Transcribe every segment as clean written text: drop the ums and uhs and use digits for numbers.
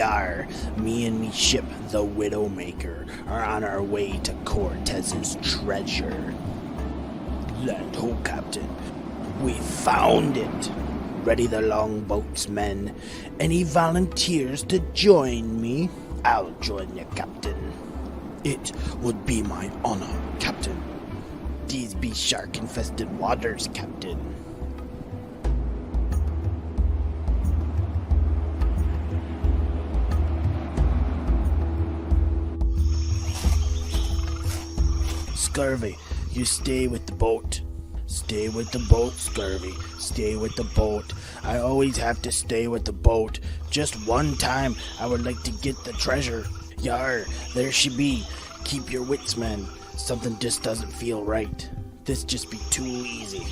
Yar, me and me ship, the Widowmaker, are on our way to Cortez's treasure. Land ho, Captain. We found it. Ready the longboats, men. Any volunteers to join me? I'll join you, Captain. It would be my honor, Captain. These be shark-infested waters, Captain. Scurvy, you stay with the boat. Stay with the boat, Scurvy. Stay with the boat. I always have to stay with the boat. Just one time, I would like to get the treasure. Yar, there she be. Keep your wits, men. Something just doesn't feel right. This just be too easy.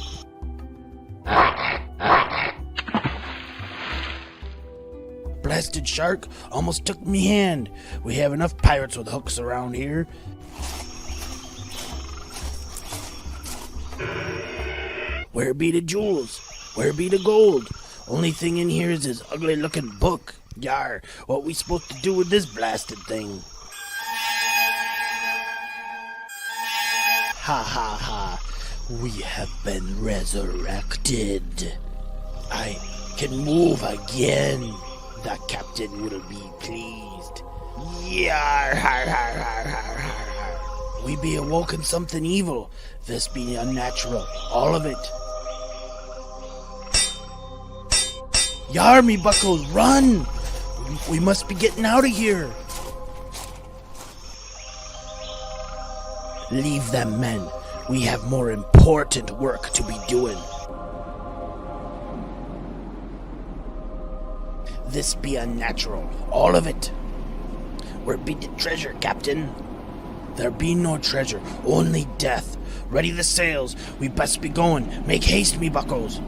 Blasted shark almost took me hand. We have enough pirates with hooks around here. Where be the jewels? Where be the gold? Only thing in here is this ugly looking book. Yar, what we supposed to do with this blasted thing? Ha ha ha. We have been resurrected. I can move again. The captain will be pleased. Yar, har, har, har, har, har. We be awoken something evil. This be unnatural. All of it. Yar, me buckles, run! We must be getting out of here. Leave them, men. We have more important work to be doing. This be unnatural. All of it. Where be the treasure, Captain? There be no treasure, only death. Ready the sails. We best be going. Make haste, me buckles.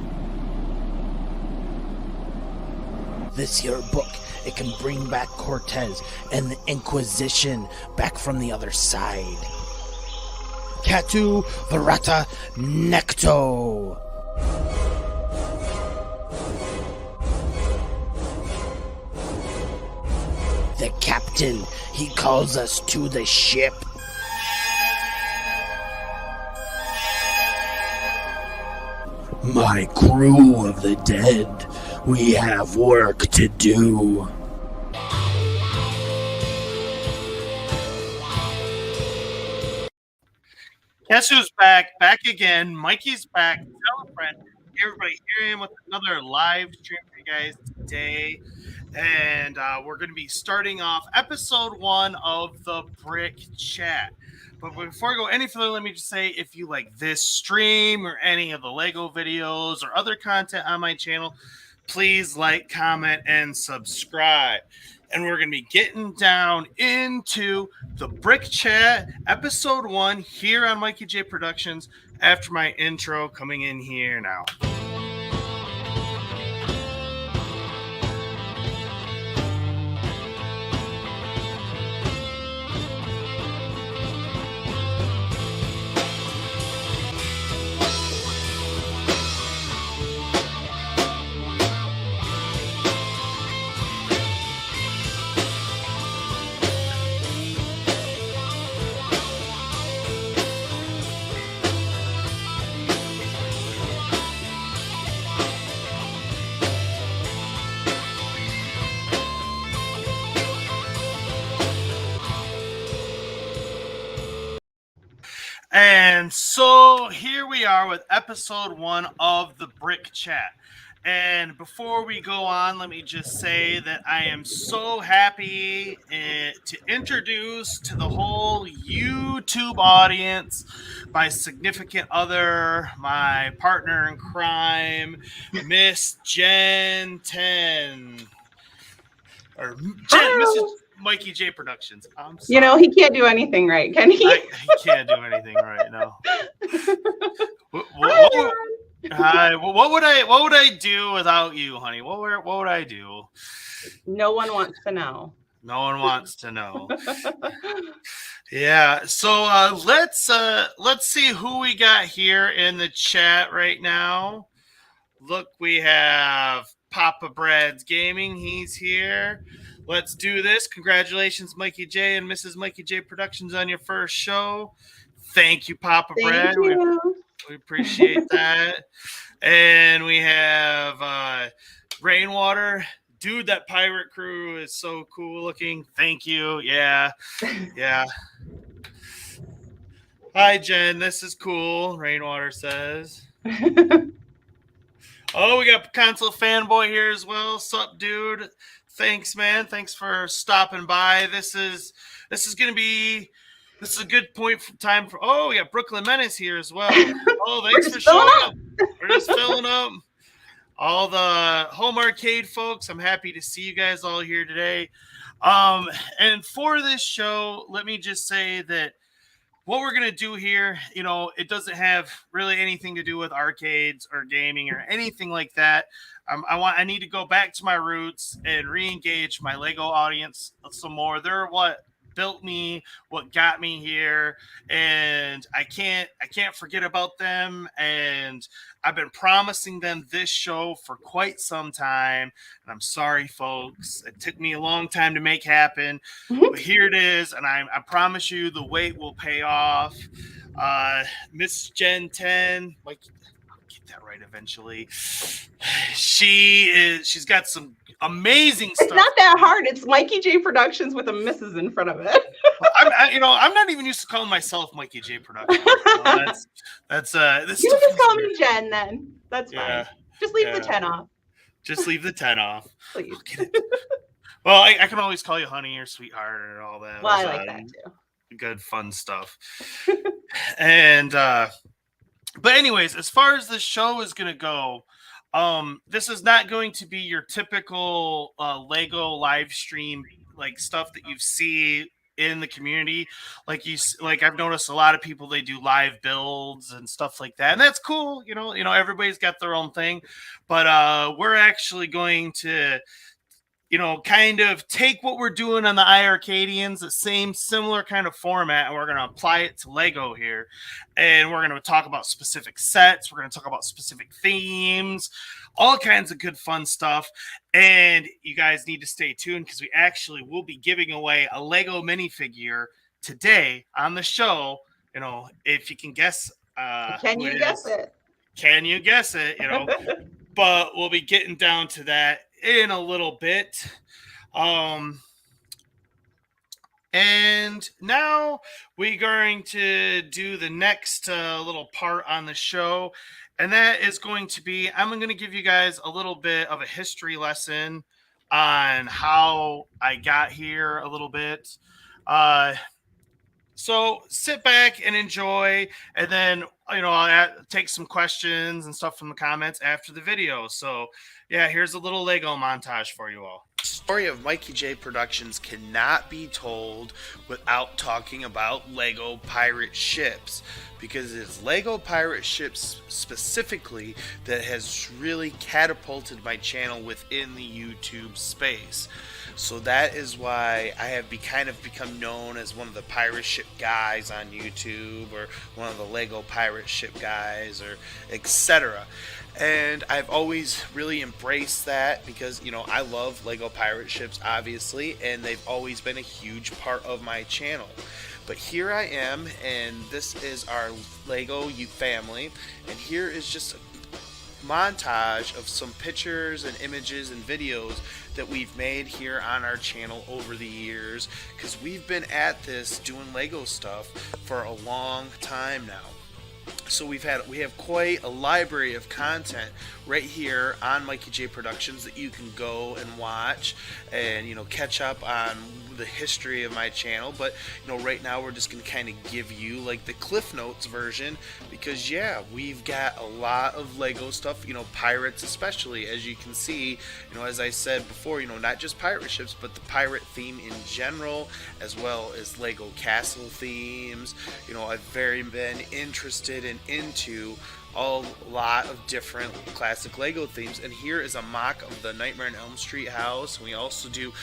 This here book, it can bring back Cortez and the Inquisition back from the other side. Catu Verata Necto. The captain, he calls us to the ship. My crew of the dead, we have work to do. Guess who's back? Back again. Mikey's back. Tell a friend. Everybody, here I am with another live stream for you guys today. And we're going to be starting off episode 1 of the Brick Chat. But before I go any further, let me just say, if you like this stream or any of the Lego videos or other content on my channel, please like, comment, and subscribe. And we're going to be getting down into the Brick Chat, episode 1, here on MikeyJProductions, after my intro coming in here now. And so here we are with episode 1 of the Brick Chat. And before we go on, let me just say that I am so happy to introduce to the whole YouTube audience my significant other, my partner in crime, Miss Jen 10. Or Mrs. MikeyJProductions. I'm sorry. You know, he can't do anything right, can he? He can't do anything right now. Hi. What would I do without you, honey? What would I do? No one wants to know. No one wants to know. Yeah. So let's see who we got here in the chat right now. Look, we have Papa Brad's Gaming. He's here. let's do this. Congratulations, Mikey J and Mrs. Mikey J Productions on your first show. Thank you, Papa Brad. Thank you. We appreciate that. And we have Rainwater. Dude, that pirate crew is so cool looking. Thank you. Yeah. Hi, Jen. This is cool, Rainwater says. Oh, we got Console Fanboy here as well. Sup, dude? Thanks, man. Thanks for stopping by. This is a good point for time for. Oh, we got Brooklyn Menace here as well. Oh, thanks for showing up. We're just filling up. All the home arcade folks, I'm happy to see you guys all here today. And for this show, let me just say that what we're going to do here, it doesn't have really anything to do with arcades or gaming or anything like that. I need to go back to my roots and re-engage my Lego audience some more. They're what built me, what got me here, and I can't forget about them. And I've been promising them this show for quite some time, and I'm sorry, folks. It took me a long time to make happen, but here it is, and I promise you the wait will pay off. Miss Gen 10, like, I'll get that right eventually. She's got some amazing stuff. It's not that hard. It's Mikey J Productions with a Mrs. in front of it. I'm not even used to calling myself Mikey J Productions. This You can just call me Jen then. That's fine. Just leave the 10 off. Just leave the 10 off. Please. Well, I can always call you honey or sweetheart or all that. Well, I like that too. Good fun stuff. And but anyways, as far as the show is gonna go, this is not going to be your typical Lego live stream like stuff that you see in the community. Like I've noticed a lot of people, they do live builds and stuff like that, and that's cool. Everybody's got their own thing, but we're actually going to kind of take what we're doing on the iiRcadians, the same similar kind of format, and we're going to apply it to Lego here. And we're going to talk about specific sets. We're going to talk about specific themes, all kinds of good fun stuff. And you guys need to stay tuned because we actually will be giving away a Lego minifigure today on the show. If you can guess. Can you guess it? Can you guess it? But we'll be getting down to that in a little bit. And now we're going to do the next little part on the show, and that is going to be, I'm going to give you guys a little bit of a history lesson on how I got here a little bit. So sit back and enjoy, and then I'll take some questions and stuff from the comments after the video. So yeah, here's a little Lego montage for you all. The story of Mikey J Productions cannot be told without talking about Lego pirate ships, because it's Lego pirate ships specifically that has really catapulted my channel within the YouTube space. So that is why I have kind of become known as one of the pirate ship guys on YouTube, or one of the Lego pirate ship guys, or etc. And I've always really embraced that because, I love Lego pirate ships, obviously, and they've always been a huge part of my channel. But here I am, and this is our Lego family, and here is just a montage of some pictures and images and videos that we've made here on our channel over the years, because we've been at this doing Lego stuff for a long time now. So we have quite a library of content right here on Mikey J Productions that you can go and watch and catch up on the history of my channel. But right now we're just gonna kind of give you like the Cliff Notes version, because we've got a lot of Lego stuff, pirates especially, as you can see, as I said before, not just pirate ships, but the pirate theme in general, as well as Lego castle themes. I've very been interested and into a lot of different classic Lego themes. And here is a mock of the Nightmare on Elm Street house. We also do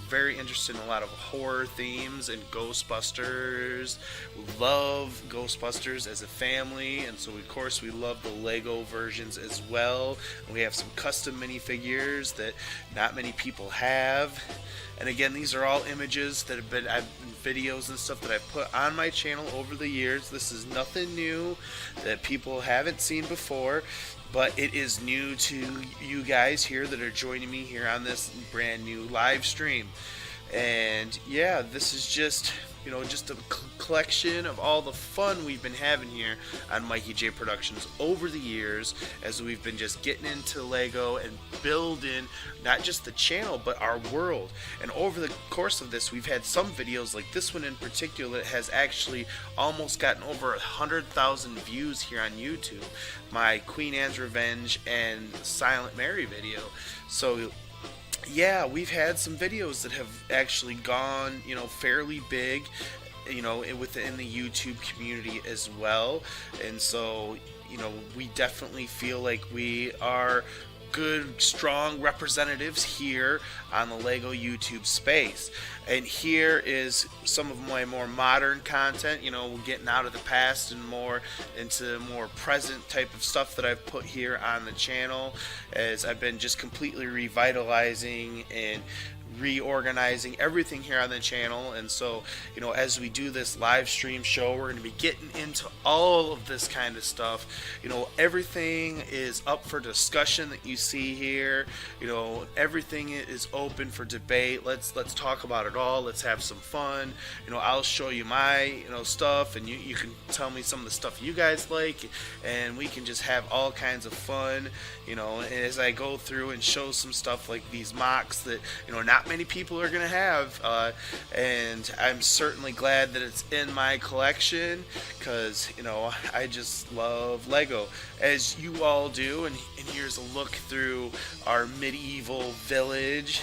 very interested in a lot of horror themes and Ghostbusters. We love Ghostbusters as a family, and so of course we love the Lego versions as well. And we have some custom minifigures that not many people have. And again, these are all images that have been videos and stuff that I've put on my channel over the years. This is nothing new that people haven't seen before, but it is new to you guys here that are joining me here on this brand new live stream. And yeah, this is just, you know, just a collection of all the fun we've been having here on MikeyJProductions over the years, as we've been just getting into Lego and building not just the channel but our world. And over the course of this, we've had some videos, like this one in particular, that has actually almost gotten over 100,000 views here on YouTube. My Queen Anne's Revenge and Silent Mary video. So yeah, we've had some videos that have actually gone, you know, fairly big, you know, within the YouTube community as well. And so, you know, we definitely feel like we are good, strong representatives here on the Lego YouTube space. And here is some of my more modern content, you know, getting out of the past and more into more present type of stuff that I've put here on the channel, as I've been just completely revitalizing and reorganizing everything here on the channel. And so, you know, as we do this live stream show, we're going to be getting into all of this kind of stuff. You know, everything is up for discussion that you see here. You know, everything is open for debate. Let's talk about it all. Let's have some fun. You know, I'll show you my, you know, stuff, and you can tell me some of the stuff you guys like, and we can just have all kinds of fun. You know, and as I go through and show some stuff like these mocks that, you know, not many people are gonna have, and I'm certainly glad that it's in my collection, because, you know, I just love Lego, as you all do. And here's a look through our medieval village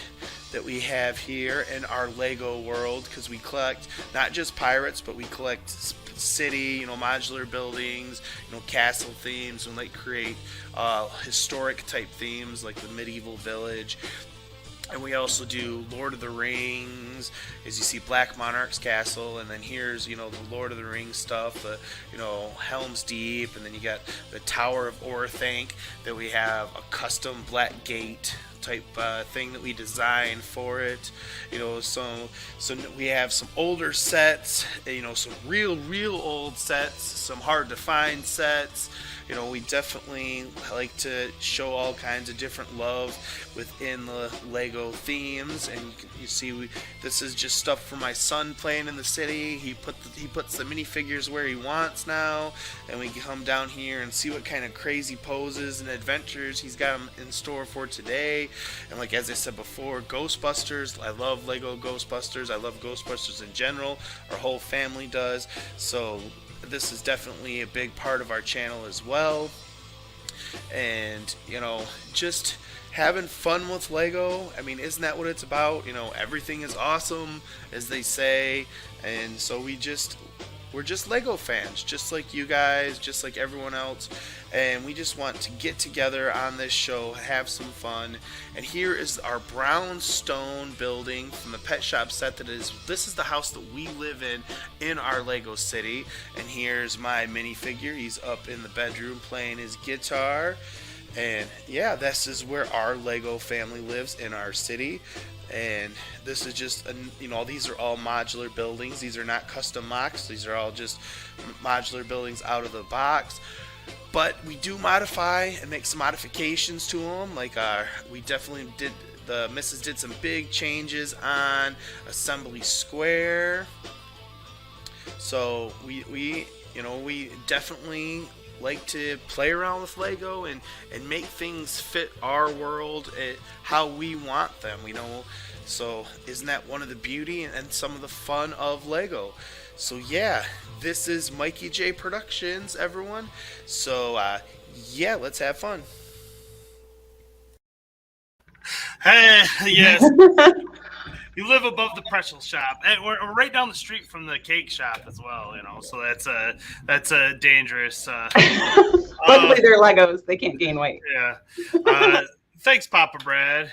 that we have here in our Lego world, because we collect not just pirates, but we collect city, you know, modular buildings, you know, castle themes, and like create historic type themes like the medieval village. And we also do Lord of the Rings, as you see Black Monarch's castle, and then here's, you know, the Lord of the Rings stuff, you know, Helm's Deep, and then you got the Tower of Orthanc that we have a custom Black Gate type thing that we designed for it. You know, so we have some older sets, you know, some real old sets, some hard to find sets. You know, we definitely like to show all kinds of different love within the Lego themes. And you see, this is just stuff for my son playing in the city. He puts the minifigures where he wants now, and we come down here and see what kind of crazy poses and adventures he's got in store for today. And like, as I said before, Ghostbusters. I love Lego Ghostbusters. I love Ghostbusters in general. Our whole family does. So this is definitely a big part of our channel as well. And, you know, just having fun with Lego. I mean, isn't that what it's about? You know, everything is awesome, as they say. And so we're just Lego fans, just like you guys, just like everyone else. And we just want to get together on this show, have some fun. And here is our brownstone building from the Pet Shop set. This is the house that we live in our Lego city. And here's my minifigure. He's up in the bedroom playing his guitar. And yeah, this is where our Lego family lives, in our city. And this is just, you know, these are all modular buildings. These are not custom mocks. These are all just modular buildings out of the box. But we do modify and make some modifications to them. Like, we definitely did, the missus did some big changes on Assembly Square. So we you know, we definitely like to play around with Lego and make things fit our world at how we want them, you know. So isn't that one of the beauty and some of the fun of Lego? So yeah, this is MikeyJProductions, everyone. So yeah, let's have fun. Hey, yes. You live above the pretzel shop, and we're right down the street from the cake shop as well. So that's a dangerous. Luckily, they're Legos. They can't gain weight. Yeah. Thanks, Papa Brad.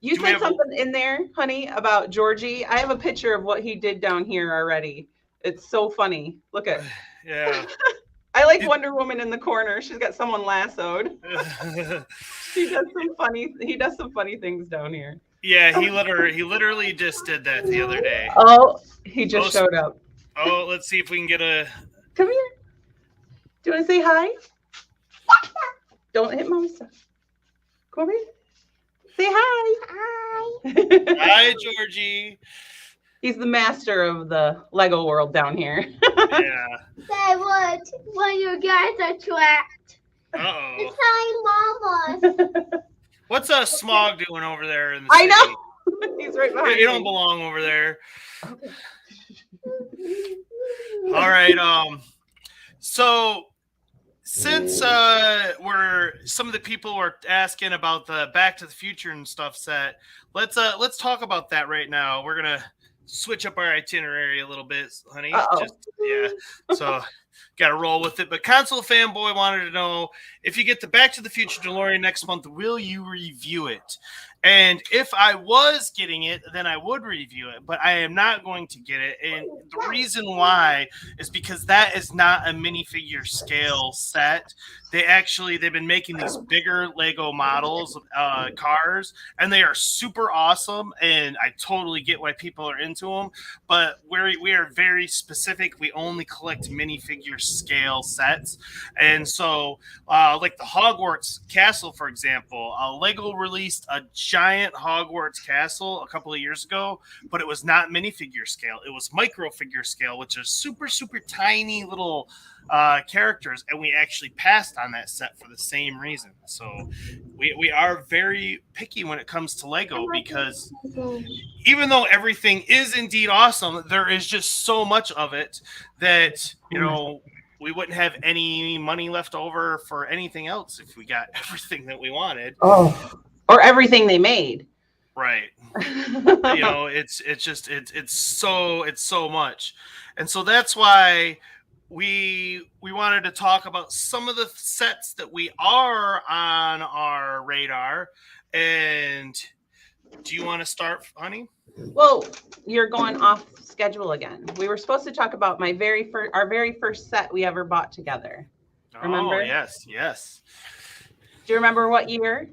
You said something in there, honey, about Georgie. I have a picture of what he did down here already. It's so funny. Look at. Yeah. I like Wonder Woman in the corner. She's got someone lassoed. He does some funny things down here. Yeah, he literally just did that the other day. Oh, he just showed up. Oh, let's see if we can get a. Come here. Do you want to say hi? Don't hit mommy stuff. Come here. Say hi. Hi. Hi, Georgie. He's the master of the Lego world down here. Yeah. Say what? When you guys are trapped. Uh-oh. It's telling mamas. What's Smog doing over there in the I city? know. He's right behind me. You don't belong over there. Okay. All right. So since some of the people were asking about the Back to the Future and stuff set, let's talk about that right now. We're gonna switch up our itinerary a little bit, honey. So gotta roll with it. But Console Fanboy wanted to know, if you get the Back to the Future DeLorean next month, will you review it? And if I was getting it, then I would review it, but I am not going to get it. And the reason why is because that is not a minifigure scale set. They've been making these bigger Lego models, cars, and they are super awesome. And I totally get why people are into them, but we are very specific. We only collect minifigure scale sets. And so, like the Hogwarts Castle, for example, Lego released a giant Hogwarts castle a couple of years ago, but it was not minifigure scale. It was micro figure scale, which is super, super tiny little characters, and we actually passed on that set for the same reason. So we are very picky when it comes to Lego, because even though everything is indeed awesome, there is just so much of it that, we wouldn't have any money left over for anything else if we got everything that we wanted. Oh, or everything they made. Right. It's so much. And so that's why we wanted to talk about some of the sets that we are on our radar. And do you want to start, honey? Well, you're going off schedule again. We were supposed to talk about our very first set we ever bought together. Remember? Oh, yes. Do you remember what year?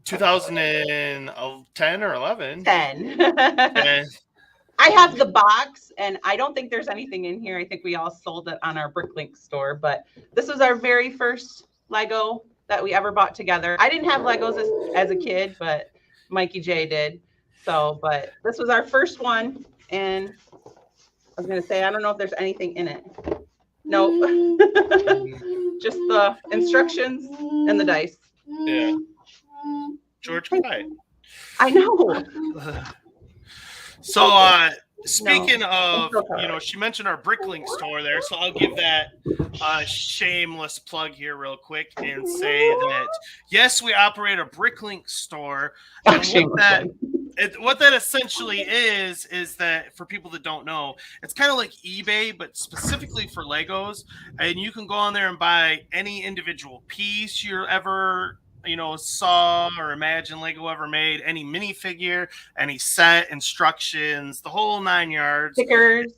2010 or 11. 10. I have the box, and I don't think there's anything in here. I think we all sold it on our Bricklink store, but this was our very first Lego that we ever bought together. I didn't have Legos as a kid, but Mikey J did. So, but this was our first one, and I was going to say, I don't know if there's anything in it. Nope. Just the instructions and the dice. Yeah. George Pye. I know. So, speaking of, she mentioned our Bricklink store there, so I'll give that a shameless plug here real quick and say that, yes, we operate a Bricklink store. And what that essentially is that, for people that don't know, it's kind of like eBay, but specifically for Legos. And you can go on there and buy any individual piece you're ever saw or imagine Lego ever made, any minifigure, any set, instructions, the whole 9 yards. Stickers.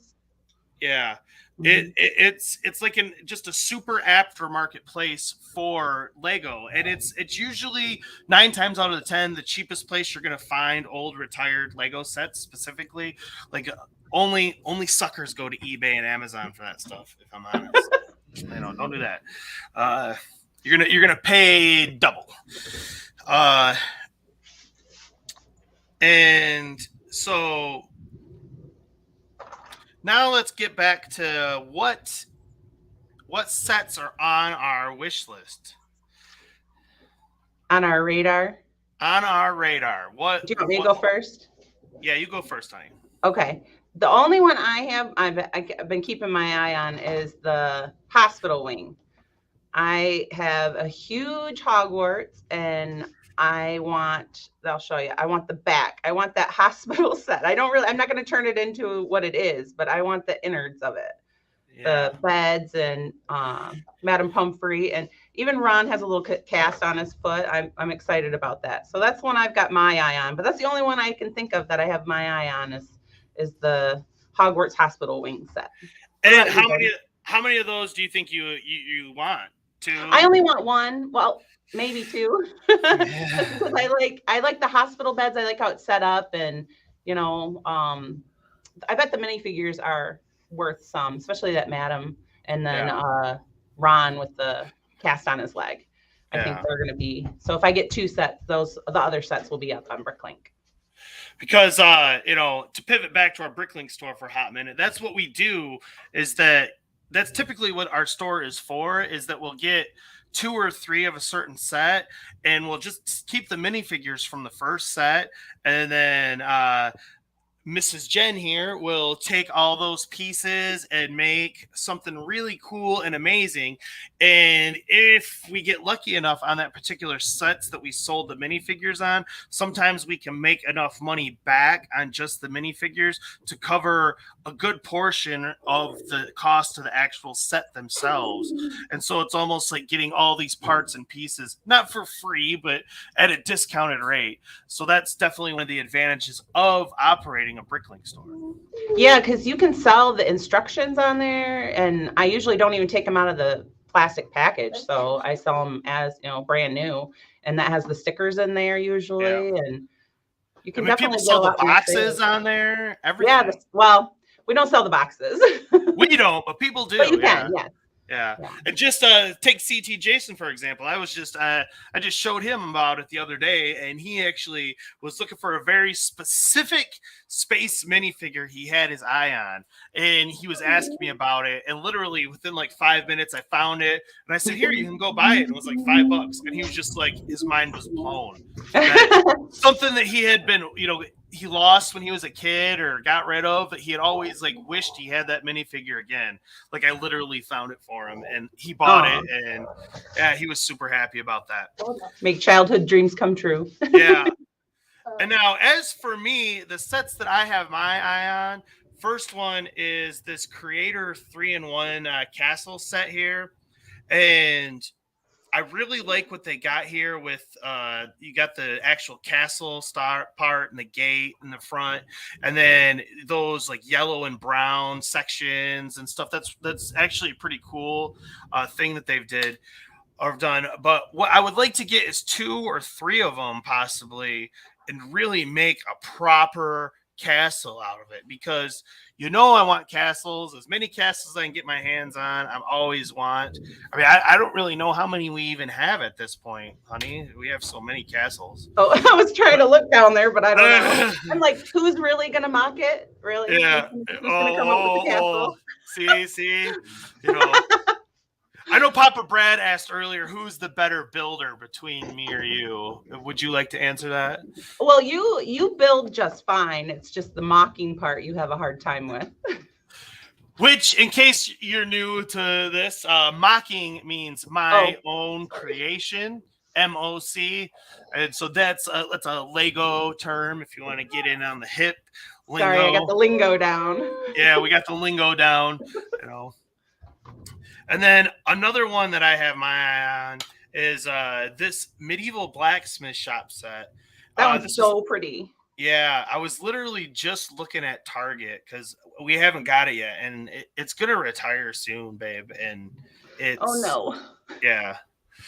Yeah. It's like just a super aftermarket place for Lego, and it's usually 9 times out of 10 the cheapest place you're gonna find old retired Lego sets. Specifically, like only suckers go to eBay and Amazon for that stuff, if I'm honest. Don't do that. You're gonna pay double. And so now let's get back to what sets are on our wish list. On our radar? On our radar. What? Do you want me to go first? Yeah, you go first, honey. Okay. The only one I've been keeping my eye on is the hospital wing. I have a huge Hogwarts, and I'll show you. I want the back. I want that hospital set. I'm not going to turn it into what it is, but I want the innards of it. Yeah. The beds and Madam Pumphrey, and even Ron has a little cast on his foot. I'm excited about that. So that's one I've got my eye on, but that's the only one I can think of that I have my eye on is the Hogwarts Hospital wing set. And how many of those do you think you want? 2? I only want one. Well, maybe 2. Because I like the hospital beds. I like how it's set up, and I bet the minifigures are worth some, especially that Madam, and then Ron with the cast on his leg. I think they're going to be. So if I get 2 sets, the other sets will be up on Bricklink. Because to pivot back to our Bricklink store for a hot minute, that's what we do. That's typically what our store is for. Is that we'll get 2 or 3 of a certain set, and we'll just keep the minifigures from the first set, and then Mrs. Jen here will take all those pieces and make something really cool and amazing. And if we get lucky enough on that particular sets that we sold the minifigures on, sometimes we can make enough money back on just the minifigures to cover a good portion of the cost of the actual set themselves. And so it's almost like getting all these parts and pieces, not for free, but at a discounted rate. So that's definitely one of the advantages of operating a Bricklink store. Yeah, because you can sell the instructions on there, and I usually don't even take them out of the plastic package, so I sell them as brand new, and that has the stickers in there usually, and you can definitely people sell the boxes on there. Everything. Well, we don't sell the boxes. We don't, but people do. But you can, yes. Yeah. And just take CT Jason, for example. I just showed him about it the other day, and he actually was looking for a very specific space minifigure he had his eye on. And he was asking me about it. And literally within like 5 minutes, I found it. And I said, here, you can go buy it. And it was like $5. And he was just like, his mind was blown. Something that he had been, he lost when he was a kid or got rid of, but he had always like wished he had that minifigure again. Like I literally found it for him, and he bought it, and he was super happy about that. Make childhood dreams come true. Yeah. And now, as for me, the sets that I have my eye on, first one is this Creator 3-in-1 castle set here, and I really like what they got here with you got the actual castle part and the gate in the front, and then those like yellow and brown sections and stuff. That's actually a pretty cool thing that they've done. But what I would like to get is 2 or 3 of them possibly, and really make a proper castle out of it, because I want castles, as many castles I can get my hands on. I always want. I mean, I don't really know how many we even have at this point, honey. We have so many castles. Oh, I was trying to look down there, but I don't know. I'm like, who's really gonna mock it? Really? Yeah. Who's gonna come up with the castle? See. I know Papa Brad asked earlier, who's the better builder between me or you? Would you like to answer that? Well, you build just fine. It's just the mocking part you have a hard time with. Which, in case you're new to this, mocking means my own creation, MOC. And so that's a Lego term if you want to get in on the hip lingo. Sorry, I got the lingo down. Yeah, we got the lingo down, And then another one that I have my eye on is this medieval blacksmith shop set. That one's so pretty. Yeah, I was literally just looking at Target because we haven't got it yet, and it's gonna retire soon, babe. And it's no. Yeah.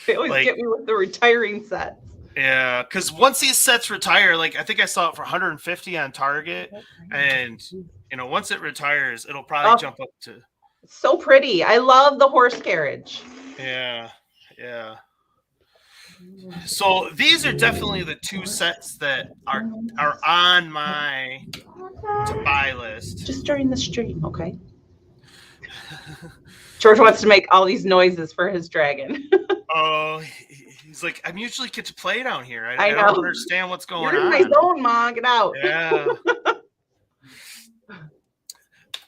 They always get me with the retiring sets. Yeah, because once these sets retire, like I think I saw it for 150 on Target, and once it retires, it'll probably jump up to. It's so pretty. I love the horse carriage. Yeah. So these are definitely the 2 sets that are on my to buy list. Just during the stream, okay? George wants to make all these noises for his dragon. Oh, he's like, I'm usually get to play down here. I don't understand what's going on. You're in my zone, Ma. Get out. Yeah.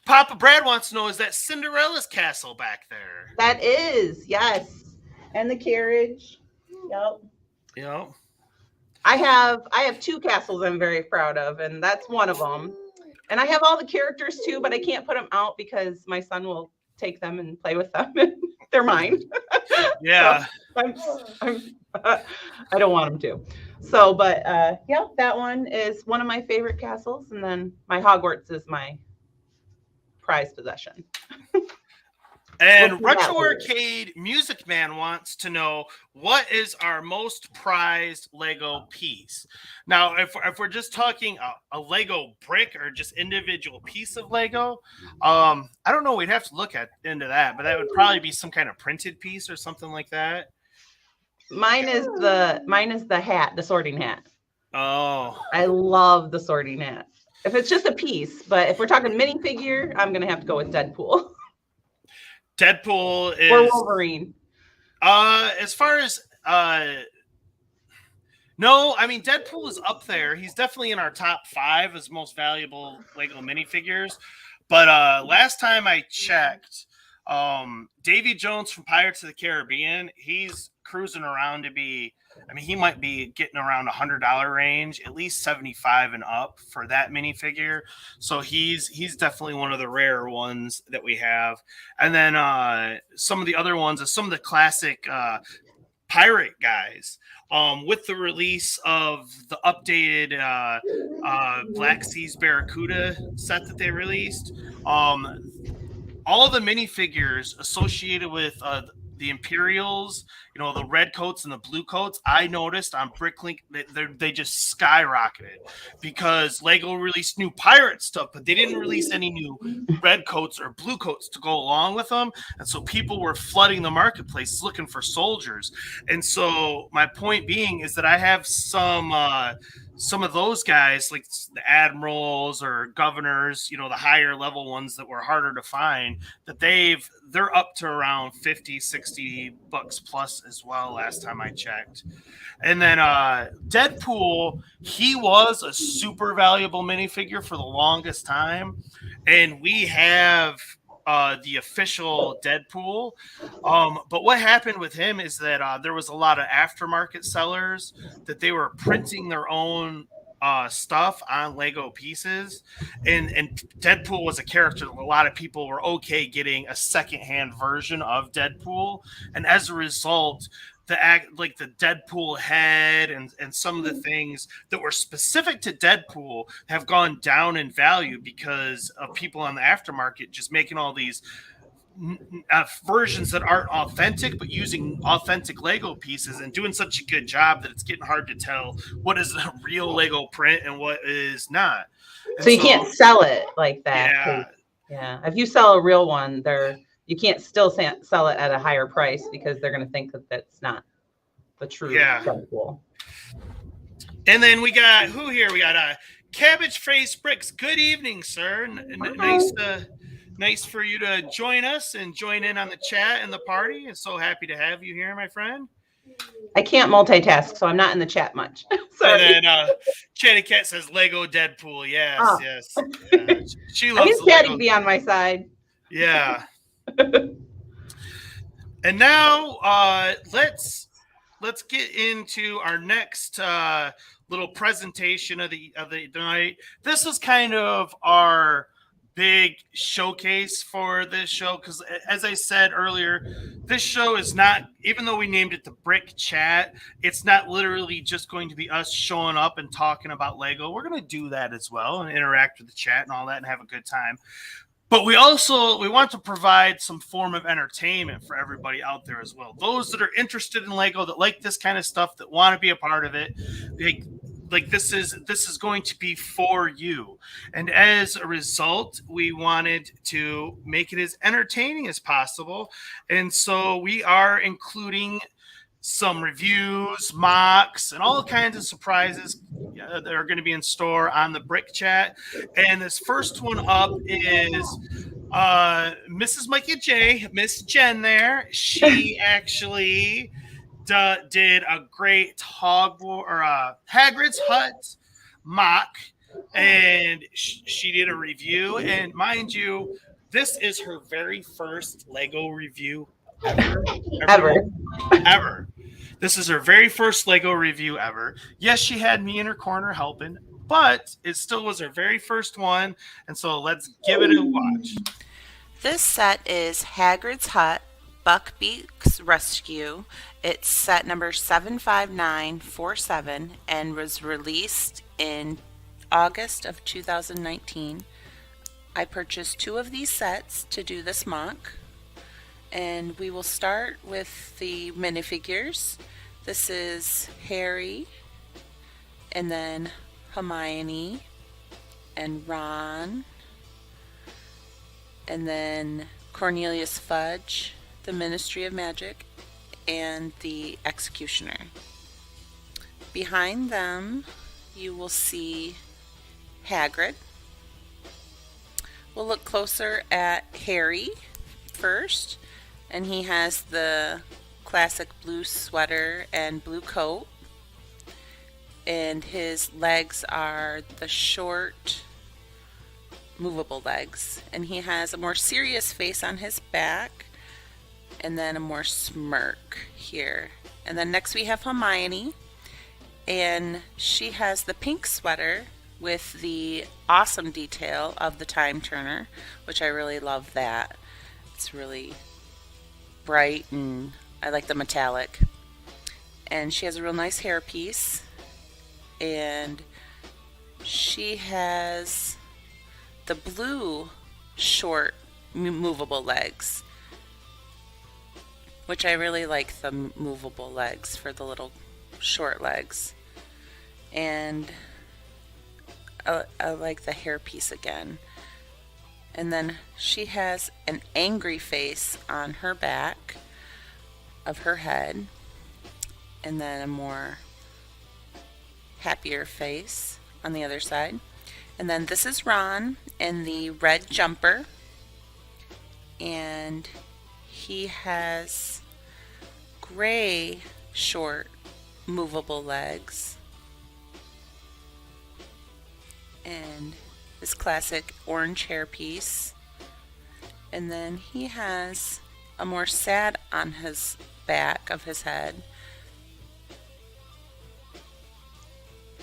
Papa Brad wants to know, is that Cinderella's castle back there? That is, yes. And the carriage. Yep. I have 2 castles I'm very proud of, and that's one of them. And I have all the characters too, but I can't put them out because my son will take them and play with them. They're mine. Yeah. So I don't want them to. So, but yeah, that one is one of my favorite castles, and then my Hogwarts is my prized possession. And Retro Arcade Music Man wants to know, what is our most prized Lego piece? Now, if we're just talking a Lego brick or just individual piece of Lego, I don't know. We'd have to look into that, but that would probably be some kind of printed piece or something like that. Mine is the hat, the sorting hat. Oh, I love the sorting hat. If it's just a piece, but if we're talking minifigure, I'm gonna have to go with Deadpool. Deadpool is or Wolverine. As far as no, I mean Deadpool is up there. He's definitely in our top 5 as most valuable Lego minifigures. But last time I checked, Davy Jones from Pirates of the Caribbean, he's cruising around to be, I mean, he might be getting around $100 range, at least 75 and up for that minifigure. So he's definitely one of the rare ones that we have. And then some of the other ones are some of the classic pirate guys. With the release of the updated Black Seas Barracuda set that they released, all of the minifigures associated with the Imperials, you know, the red coats and the blue coats, I noticed on Bricklink they just skyrocketed because Lego released new pirate stuff, but they didn't release any new red coats or blue coats to go along with them. And so people were flooding the marketplace looking for soldiers. And so my point being is that I have some of those guys, like the admirals or governors, you know, the higher level ones that were harder to find, that they're up to around 50, 60 bucks plus as well last time I checked. And then Deadpool, he was a super valuable minifigure for the longest time. And we have the official Deadpool. But what happened with him is that there was a lot of aftermarket sellers that they were printing their own stuff on Lego pieces, and Deadpool was a character that a lot of people were okay getting a secondhand version of Deadpool, and as a result, the Deadpool head and some of the things that were specific to Deadpool have gone down in value because of people on the aftermarket just making all these versions that aren't authentic, but using authentic Lego pieces and doing such a good job that it's getting hard to tell what is a real Lego print and what is not. And so you can't sell it like that. Yeah. Yeah. If you sell a real one, you can't still sell it at a higher price because they're going to think that that's not the true Deadpool. And then we got who here? We got Cabbage Face Bricks. Good evening, sir. Nice for you to join us and join in on the chat and the party. And so happy to have you here, my friend. I can't multitask, so I'm not in the chat much. And then Chatty Cat says Lego Deadpool. Yes, yes. She loves I need Chatty to be on my side. Yeah. And now let's get into our next little presentation of the night. This is kind of our big showcase for this show because, as I said earlier, this show is not, even though we named it the Brick Chat, it's not literally just going to be us showing up and talking about Lego. We're going to do that as well and interact with the chat and all that and have a good time. But we want to provide some form of entertainment for everybody out there as well. Those that are interested in Lego, that like this kind of stuff, that want to be a part of it, like this is going to be for you. And as a result, we wanted to make it as entertaining as possible. And so we are including some reviews, mocks, and all kinds of surprises that are going to be in store on the Brick Chat. And this first one up is Mrs. Mikey J, Miss Jen there. She actually did a great Hagrid's Hut mock, and she did a review. And mind you, this is her very first Lego review ever. This is her very first Lego review ever. Yes, she had me in her corner helping, but it still was her very first one. And so let's give it a watch. This set is Hagrid's Hut, Buckbeak's Rescue. It's set number 75947 and was released in August of 2019. I purchased 2 of these sets to do this mock. And we will start with the minifigures. This is Harry, and then Hermione, and Ron, and then Cornelius Fudge, the Ministry of Magic, and the Executioner. Behind them, you will see Hagrid. We'll look closer at Harry first, and he has the classic blue sweater and blue coat, and his legs are the short movable legs, and he has a more serious face on his back and then a more smirk here. And then next we have Hermione, and she has the pink sweater with the awesome detail of the time turner, which I really love that. It's really bright and I like the metallic. And she has a real nice hairpiece, and she has the blue short movable legs, which I really like the movable legs for the little short legs. And I like the hairpiece again. And then she has an angry face on her back of her head, and then a more happier face on the other side. And then this is Ron in the red jumper, and he has gray short movable legs and his classic orange hairpiece. And then he has a more sad on his back of his head.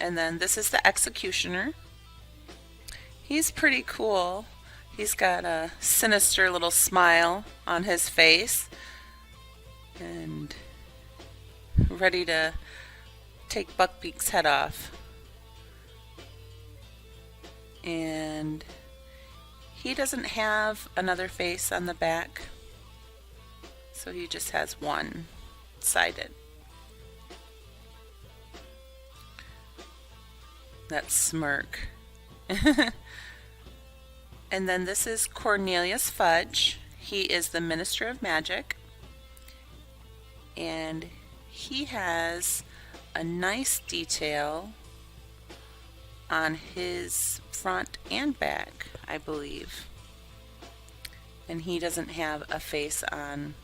And then this is the Executioner. He's pretty cool. He's got a sinister little smile on his face and ready to take Buckbeak's head off. And he doesn't have another face on the back, so he just has one sided. That smirk. And then this is Cornelius Fudge. He is the Minister of Magic, and he has a nice detail on his front and back, I believe. And he doesn't have a face on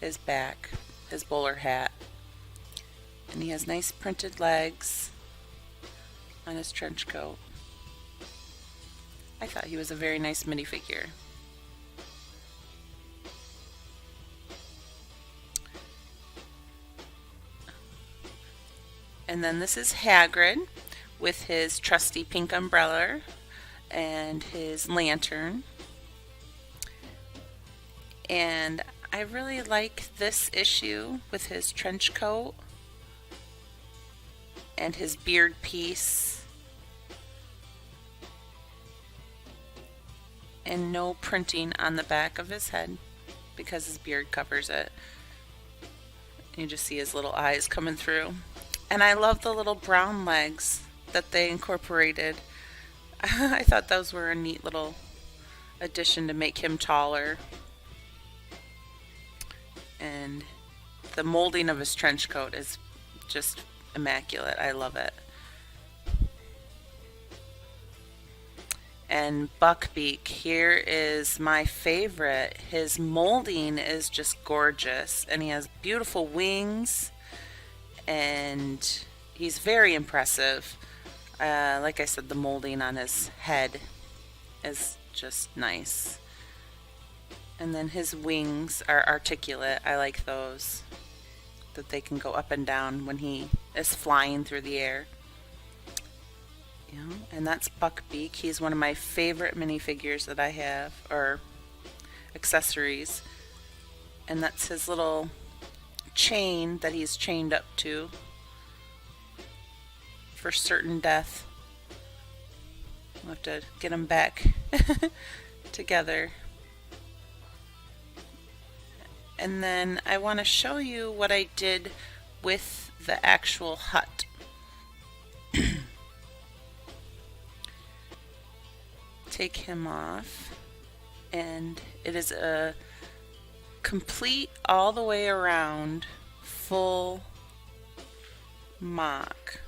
his back, his bowler hat. And he has nice printed legs on his trench coat. I thought he was a very nice minifigure. And then this is Hagrid with his trusty pink umbrella and his lantern. And I really like this issue with his trench coat and his beard piece. And no printing on the back of his head because his beard covers it. You just see his little eyes coming through. And I love the little brown legs that they incorporated. I thought those were a neat little addition to make him taller. And the molding of his trench coat is just immaculate. I love it. And Buckbeak, here is my favorite. His molding is just gorgeous, and he has beautiful wings, and he's very impressive. Like I said, the molding on his head is just nice. And then his wings are articulate. I like those. that they can go up and down when he is flying through the air. Yeah, and that's Buckbeak. He's one of my favorite minifigures that I have, or accessories. And that's his little chain that he's chained up to for certain death. We'll have to get him back together. And then I want to show you what I did with the actual hut. Take him off, and it is a complete all the way around full mock.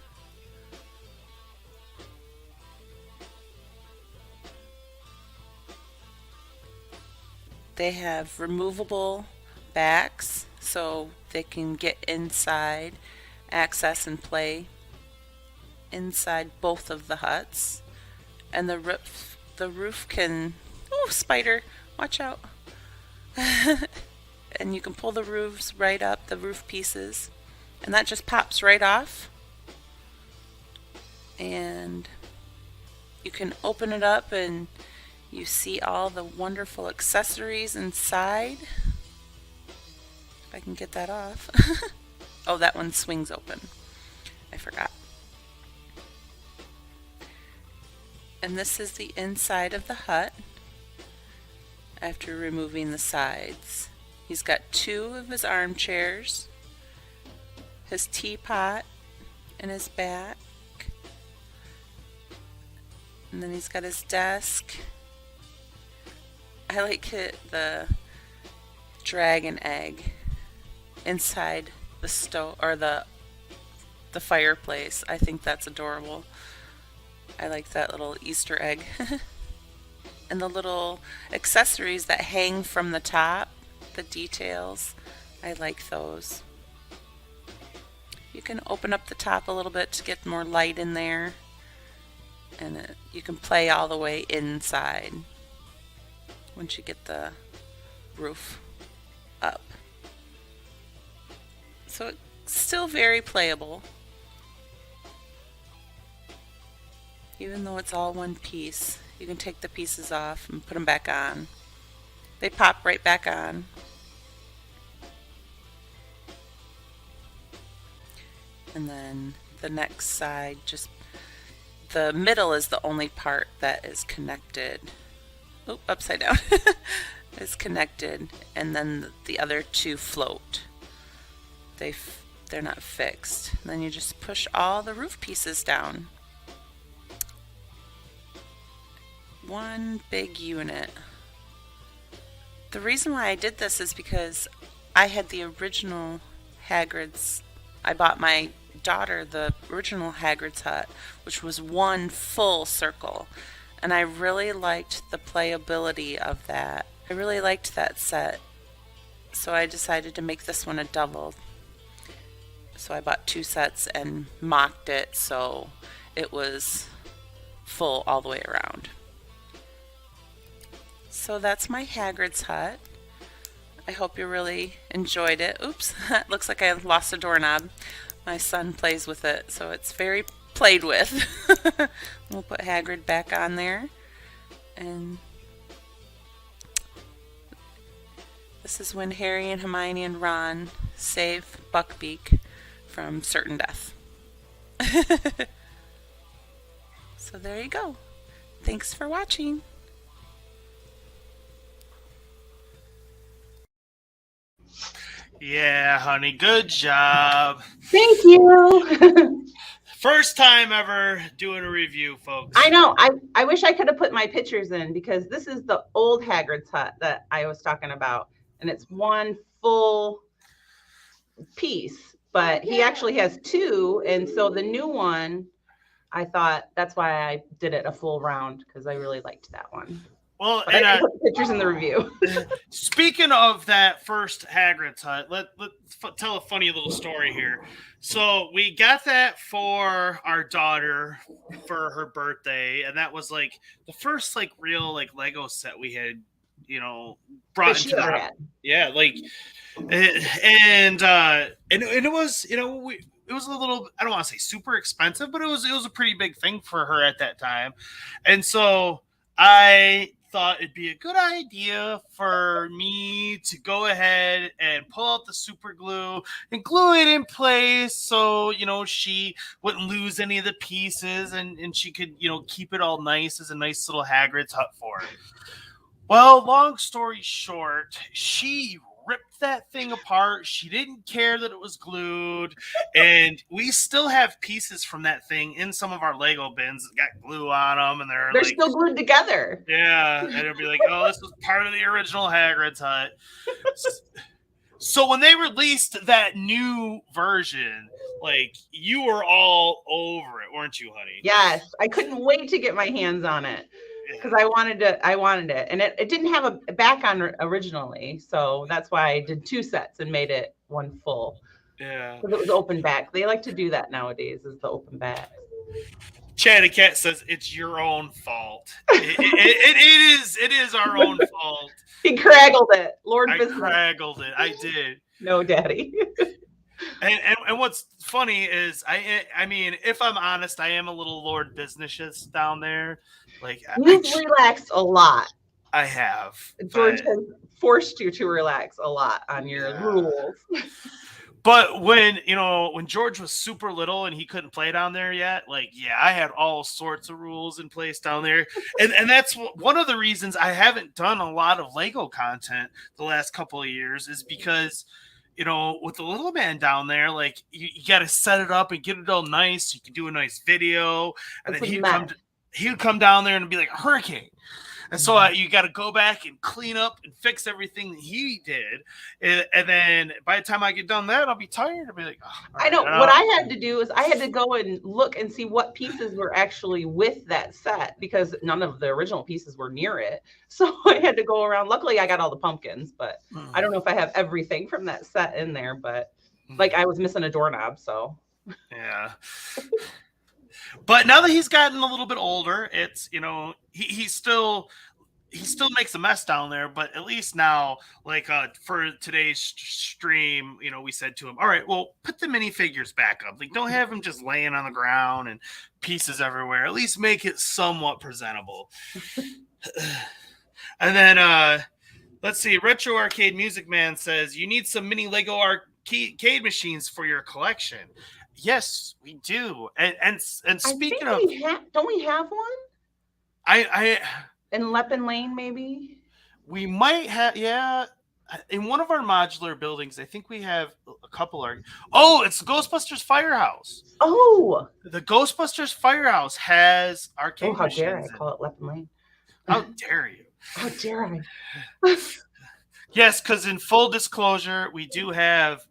They have removable backs so they can get inside, access and play inside both of the huts. And the roof can, oh, spider, watch out. And you can pull the roofs right up, the roof pieces, and that just pops right off. And you can open it up and you see all the wonderful accessories inside. If I can get that off. Oh, that one swings open. I forgot. And this is the inside of the hut after removing the sides. He's got 2 of his armchairs, his teapot in his back, and then he's got his desk. I like it, the dragon egg inside the stove or the fireplace. I think that's adorable. I like that little Easter egg. And the little accessories that hang from the top, the details, I like those. You can open up the top a little bit to get more light in there, and you can play all the way inside once you get the roof up. So it's still very playable, even though it's all one piece. You can take the pieces off and put them back on. They pop right back on. And then the next side, just the middle is the only part that is connected. Oh, upside down. Is connected, and then the other 2 float. They're not fixed. And then you just push all the roof pieces down. One big unit. The reason why I did this is because I had the original Hagrid's. I bought my daughter the original Hagrid's hut, which was one full circle, and I really liked the playability of that. I really liked that set, so I decided to make this one a double. So I bought 2 sets and mocked it so it was full all the way around. So that's my Hagrid's hut. I hope you really enjoyed it. Oops, it looks like I lost a doorknob. My son plays with it, so it's very played with. We'll put Hagrid back on there. And this is when Harry and Hermione and Ron save Buckbeak from certain death. So there you go. Thanks for watching. Yeah, honey, good job. Thank you. First time ever doing a review, folks. I know. I wish I could have put my pictures in, because this is the old Hagrid's hut that I was talking about, and it's one full piece, but he actually has 2, and so the new one, I thought that's why I did it a full round, because I really liked that one. Well, but and I put pictures in the review. Speaking of that first Hagrid's hut, let's tell a funny little story here. So we got that for our daughter for her birthday, and that was like the first real Lego set we had, brought into the house. Yeah, And it was, it was a little, I don't want to say super expensive, but it was a pretty big thing for her at that time. And so I thought it'd be a good idea for me to go ahead and pull out the super glue and glue it in place so, she wouldn't lose any of the pieces, and she could, keep it all nice as a nice little Hagrid's hut for her. Well, long story short, she ripped that thing apart. She didn't care that it was glued. And we still have pieces from that thing in some of our Lego bins that got glue on them. And they're like, still glued together. Yeah. And it'll be like, oh, this was part of the original Hagrid's hut. So when they released that new version, like, you were all over it, weren't you, honey? Yes. I couldn't wait to get my hands on it. Because I wanted it, and it didn't have a back on originally, so that's why I did 2 sets and made it one full. Yeah, because it was open back. They like to do that nowadays, is the open back. Chatty Cat says it's your own fault. It is our own fault. He craggled it, Lord. I craggled it. I did. No, Daddy. And what's funny is I mean, if I'm honest, I am a little Lord Business down there. Like, you've relaxed a lot. I have. George has forced you to relax a lot on your rules. But when George was super little and he couldn't play down there yet, I had all sorts of rules in place down there. And that's one of the reasons I haven't done a lot of Lego content the last couple of years, is because, with the little man down there, you got to set it up and get it all nice so you can do a nice video. And then he would come down there and be like a hurricane. And so you got to go back and clean up and fix everything that he did. And then by the time I get done that, I'll be tired. I'll be like, oh, I know. What I had to do is I had to go and look and see what pieces were actually with that set, because none of the original pieces were near it. So I had to go around. Luckily, I got all the pumpkins, but I don't know if I have everything from that set in there. But I was missing a doorknob, so. Yeah. But now that he's gotten a little bit older, it's, he still makes a mess down there, but at least now, for today's stream, we said to him, all right, well, put the minifigures back up. Don't have them just laying on the ground and pieces everywhere. At least make it somewhat presentable. And then, let's see, Retro Arcade Music Man says, you need some mini Lego arcade machines for your collection. Yes, we do. And speaking of, don't we have one? I in Leppin Lane, maybe we might have. Yeah, in one of our modular buildings, I think we have a couple. It's the Ghostbusters Firehouse. Oh, the Ghostbusters Firehouse has arcade machines. How dare I call it Leppin Lane? How dare you? How dare I? Yes, because in full disclosure, we do have.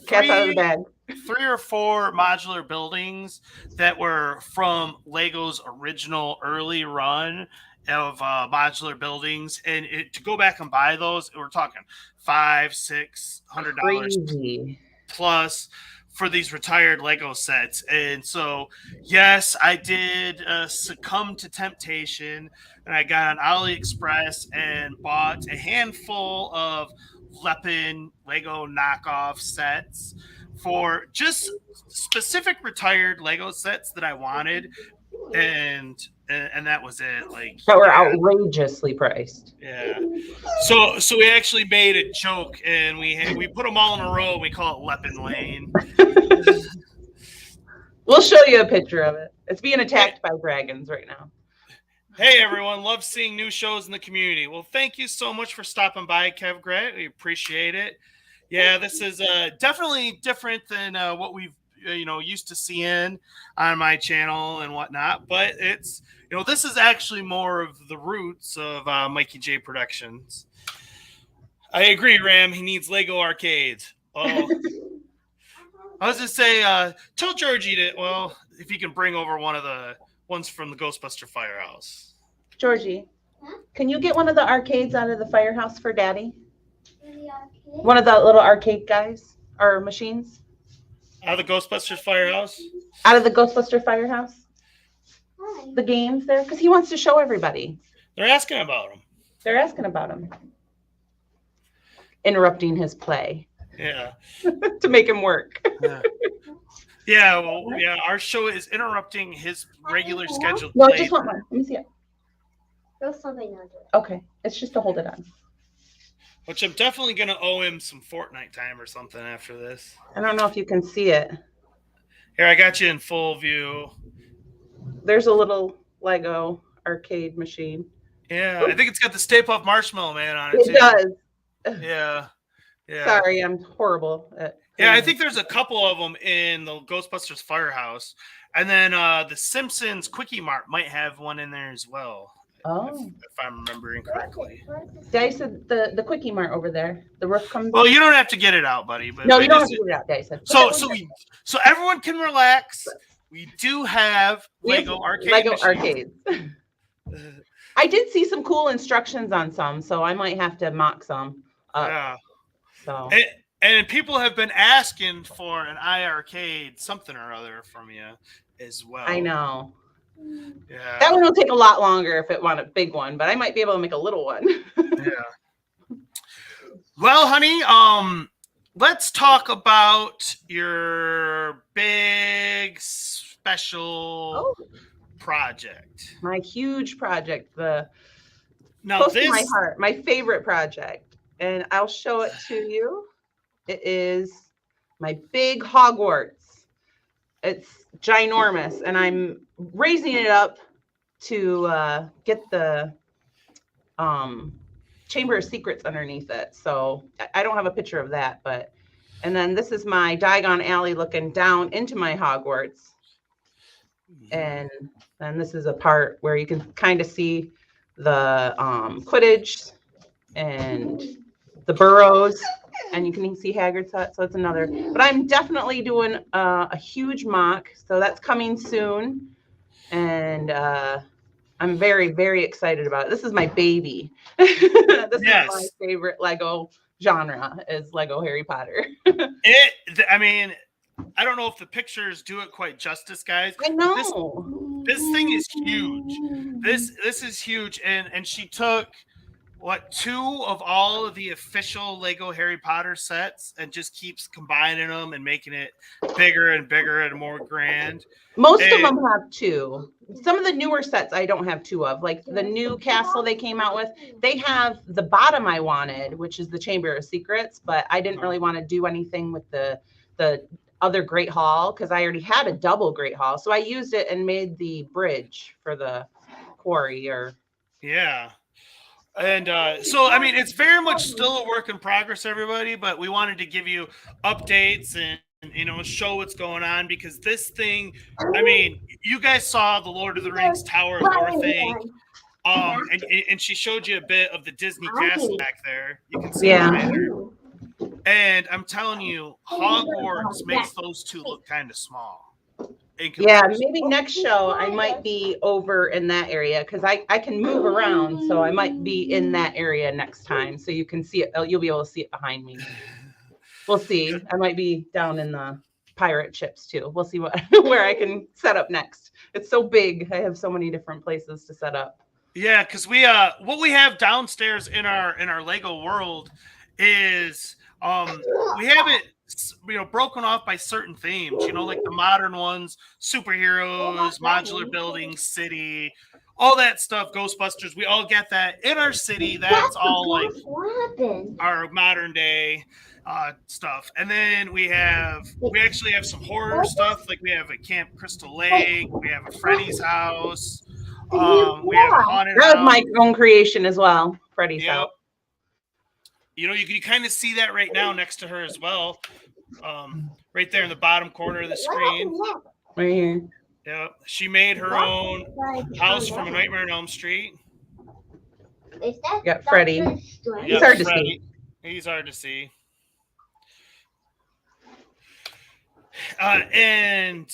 Cats out of the bag. 3 or 4 modular buildings that were from Lego's original early run of modular buildings, and to go back and buy those, we're talking $500-$600 plus for these retired Lego sets. And so, yes, I did succumb to temptation, and I got on AliExpress and bought a handful of Leppin Lego knockoff sets for just specific retired Lego sets that I wanted, and that was it. That were outrageously priced. Yeah. So we actually made a joke, and we put them all in a row. We call it Leppin Lane. We'll show you a picture of it. It's being attacked by dragons right now. Hey everyone, love seeing new shows in the community. Well, thank you so much for stopping by, Kev Gret. We appreciate it. Yeah, this is definitely different than what we've used to seeing on my channel and whatnot. But it's this is actually more of the roots of MikeyJProductions. I agree, Ram. He needs Lego arcades. Oh, I was gonna say, tell Georgie to if he can bring over one of the ones from the Ghostbuster Firehouse. Georgie, can you get one of the arcades out of the firehouse for Daddy? One of the little arcade guys or machines? Out of the Ghostbusters Firehouse? Out of the Ghostbuster Firehouse? Why? The games there? Because he wants to show everybody. They're asking about them. They're asking about them. interrupting his play Yeah. to make him work. Yeah. Well, yeah. Our show is interrupting his regular scheduled No, I play. just want one. Let me see it. There's something under it. Okay, it's just to hold it on. Which I'm definitely gonna owe him some Fortnite time or something after this. I don't know if you can see it. Here, I got you in full view. There's a little Lego arcade machine. Yeah, I think it's got the Stay Puft Marshmallow Man on it It too. does. Yeah. Yeah. Sorry, I'm horrible at. Yeah, I think there's a couple of them in the Ghostbusters Firehouse, and then the Simpsons Quickie Mart might have one in there as well. Oh, If I'm remembering correctly. Dice said the Quickie Mart over there. The roof comes. Well, you don't have to get it out, buddy. But No, but you don't have just- to get it out, Dice said. So everyone can relax. We do have We have Lego arcade. Lego machines. arcades. I did see some cool instructions on some, so I might have to mock some up. Yeah. So And people have been asking for an iiRcade something or other from you as well. I know. Yeah. That one will take a lot longer if it want a big one, but I might be able to make a little one. Yeah. Well, honey, let's talk about your big special project. My huge project, the Now close to this my heart, my favorite project, and I'll show it to you. It is my big Hogwarts. It's ginormous, and I'm raising it up to get the Chamber of Secrets underneath it. So I don't have a picture of that, but and then this is my Diagon Alley looking down into my Hogwarts, and then this is a part where you can kind of see the Quidditch and the burrows, and you can see Hagrid's hut. So it's another. But I'm definitely doing a huge mock, so that's coming soon, and I'm very, very excited about it. This is my baby. This is my favorite Lego genre is Lego Harry Potter. I mean, I don't know if the pictures do it quite justice, guys. I know. This thing is huge. This is huge, and she took what 2 of all of the official Lego Harry Potter sets and just keeps combining them and making it bigger and bigger and more grand. Most of them have 2. Some of the newer sets I don't have 2 of, like the new castle they came out with. They have the bottom I wanted, which is the Chamber of Secrets, but I didn't really want to do anything with the other Great Hall because I already had a double Great Hall. So I used it and made the bridge for the quarry Yeah. And so, I mean, it's very much still a work in progress, everybody, but we wanted to give you updates and, you know, show what's going on because this thing, I mean, you guys saw the Lord of the Rings Tower of War thing. And she showed you a bit of the Disney castle back there. You can see it right there. And I'm telling you, Hogwarts makes those 2 look kind of small. Yeah, maybe next show I might be over in that area because I can move around. So I might be in that area next time. So you can see it. You'll be able to see it behind me. We'll see. I might be down in the pirate ships too. We'll see where I can set up next. It's so big. I have so many different places to set up. Yeah, because what we have downstairs in our Lego world is we have it broken off by certain themes, like the modern ones, superheroes, modular buildings, city, all that stuff, Ghostbusters. We all get that in our city. That's all like our modern day stuff. And then we actually have some horror stuff. Like we have a Camp Crystal Lake, we have a Freddy's house, we have a haunted house. That was my own creation as well, Freddy's house. You can kind of see that right now next to her as well. Right there in the bottom corner of the screen. Right here. Yeah. She made her own house from A Nightmare on Elm Street. Got Freddy. He's hard to see. He's hard to see. And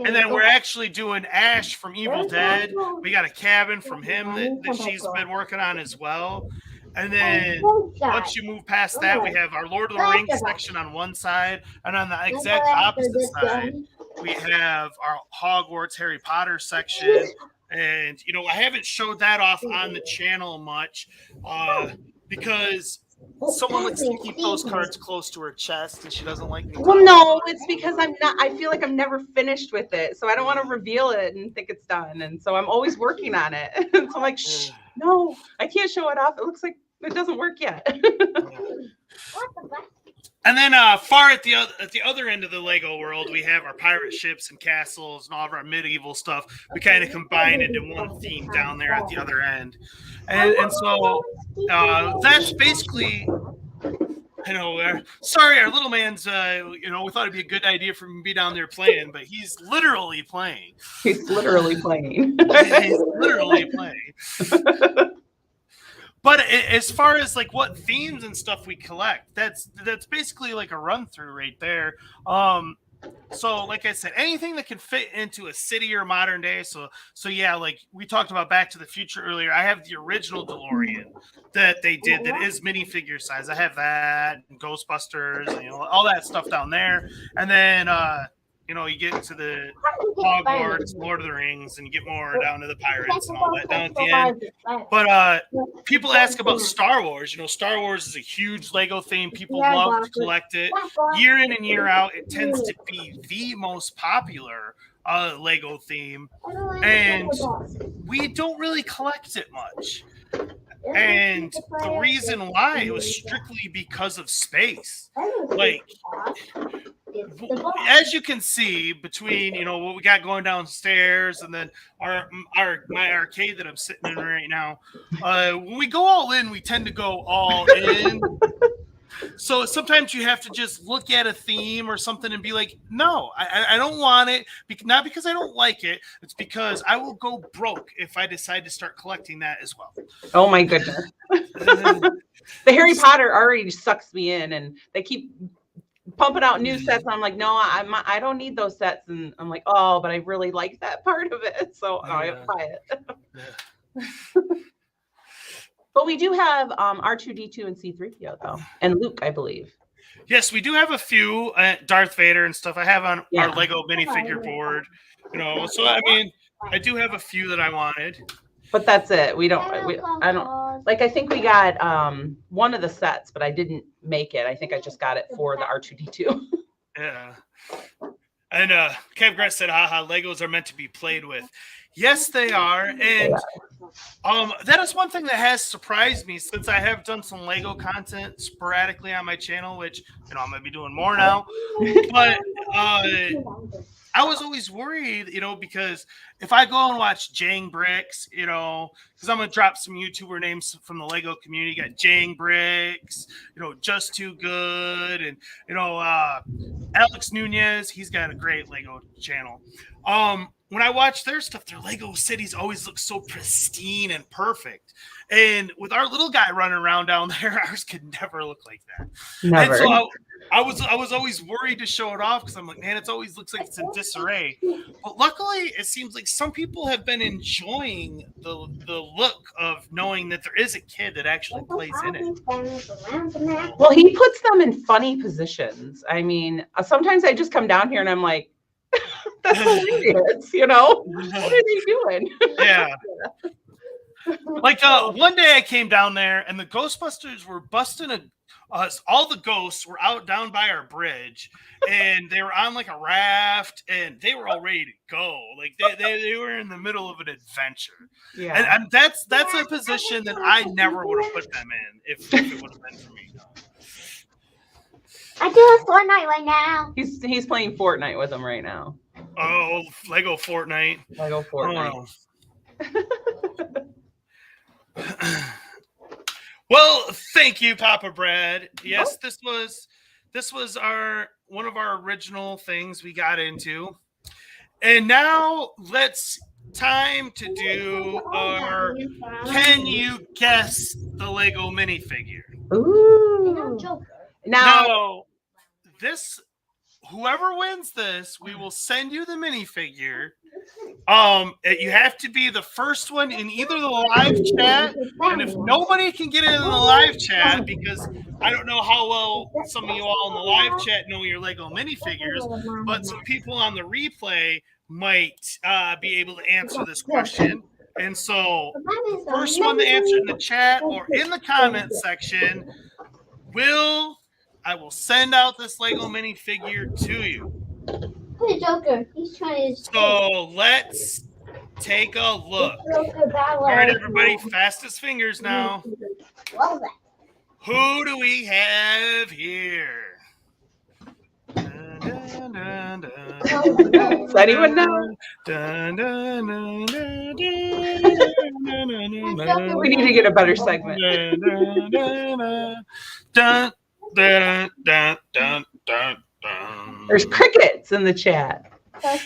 then we're actually doing Ash from Evil Dead. We got a cabin from him that she's been working on as well. And then once you move past that, we have our Lord of the Rings section on one side, and on the exact opposite side, we have our Hogwarts Harry Potter section. And I haven't showed that off on the channel much because someone likes to keep those cards close to her chest, and she doesn't like me. Well, no, it's because I feel like I'm never finished with it. So I don't want to reveal it and think it's done. And so I'm always working on it. So I'm like, shh, no, I can't show it off. It looks like it doesn't work yet. And then far at the other end of the Lego world, we have our pirate ships and castles and all of our medieval stuff. We kind of combine into one theme down there at the other end. And so that's basically, sorry, our little man's, we thought it'd be a good idea for him to be down there playing, but he's literally playing. He's literally playing. He's literally playing. But as far as like what themes and stuff we collect, that's basically like a run through right there. So like I said, anything that can fit into a city or modern day. So yeah, like we talked about Back to the Future earlier. I have the original DeLorean that they did that is minifigure size. I have that, and Ghostbusters, and, all that stuff down there. And then you get into the Hogwarts, Lord of the Rings, and you get more down to the pirates and all that down at the end. But people ask about Star Wars. Star Wars is a huge Lego theme. People love to collect it. Year in and year out, it tends to be the most popular Lego theme. And we don't really collect it much. And the reason why, it was strictly because of space. Like, as you can see, between what we got going downstairs and then my arcade that I'm sitting in right now, when we go all in, we tend to go all in. So sometimes you have to just look at a theme or something and be like, no, I don't want it. Not because I don't like it. It's because I will go broke if I decide to start collecting that as well. Oh my goodness. The Harry Potter already sucks me in, and they keep pumping out new sets. And I'm like, no, I don't need those sets. And I'm like, oh, but I really like that part of it. So I have to buy it. But we do have R2-D2 and C-3PO though, and Luke, I believe. Yes, we do have a few Darth Vader and stuff. I have on our Lego minifigure board, So I mean, I do have a few that I wanted. But that's it. I don't like. I think we got one of the sets, but I didn't make it. I think I just got it for the R2-D2. Yeah. And Kev Gress said, haha, Legos are meant to be played with. Yes, they are. And that is one thing that has surprised me, since I have done some Lego content sporadically on my channel, which I'm going to be doing more now. But I was always worried, because if I go and watch Jang Bricks, because I'm going to drop some YouTuber names from the Lego community. You got Jang Bricks, Just Too Good, and, Alex Nunez. He's got a great Lego channel. When I watch their stuff, their Lego cities always look so pristine and perfect. And with our little guy running around down there, ours could never look like that. Never. And so I was always worried to show it off, because I'm like, man, it always looks like it's in disarray. But luckily, it seems like some people have been enjoying the look of knowing that there is a kid that actually plays in it. Well, he puts them in funny positions. I mean, sometimes I just come down here and I'm like, that's hilarious, What are they doing? Yeah. Like one day I came down there and the Ghostbusters were busting us. All the ghosts were out down by our bridge, and they were on like a raft, and they were all ready to go. Like they were in the middle of an adventure. Yeah. And that's a position that I never would have put them in if it would have been for me. I do a Fortnite right now. He's playing Fortnite with them right now. Oh, Lego Fortnite. Lego Fortnite. Oh. Well, thank you, Papa Brad. Yes, this was one of our original things we got into. And now time to do our Can You Guess the Lego minifigure? Ooh. Now, whoever wins this, we will send you the minifigure. You have to be the first one in either the live chat, and if nobody can get in the live chat, because I don't know how well some of you all in the live chat know your Lego minifigures, but some people on the replay might be able to answer this question. And so, first one to answer in the chat or in the comment section I will send out this Lego minifigure to you. Hey, Joker. He's trying to. So let's take a look. All right, everybody, fastest fingers now. What was Who do we have here? Dun, dun, dun, dun, Does anyone know? dun, dun, dun, dun, dun, We need to get a better segment. dun, dun, dun, dun, dun, dun. There's crickets in the chat.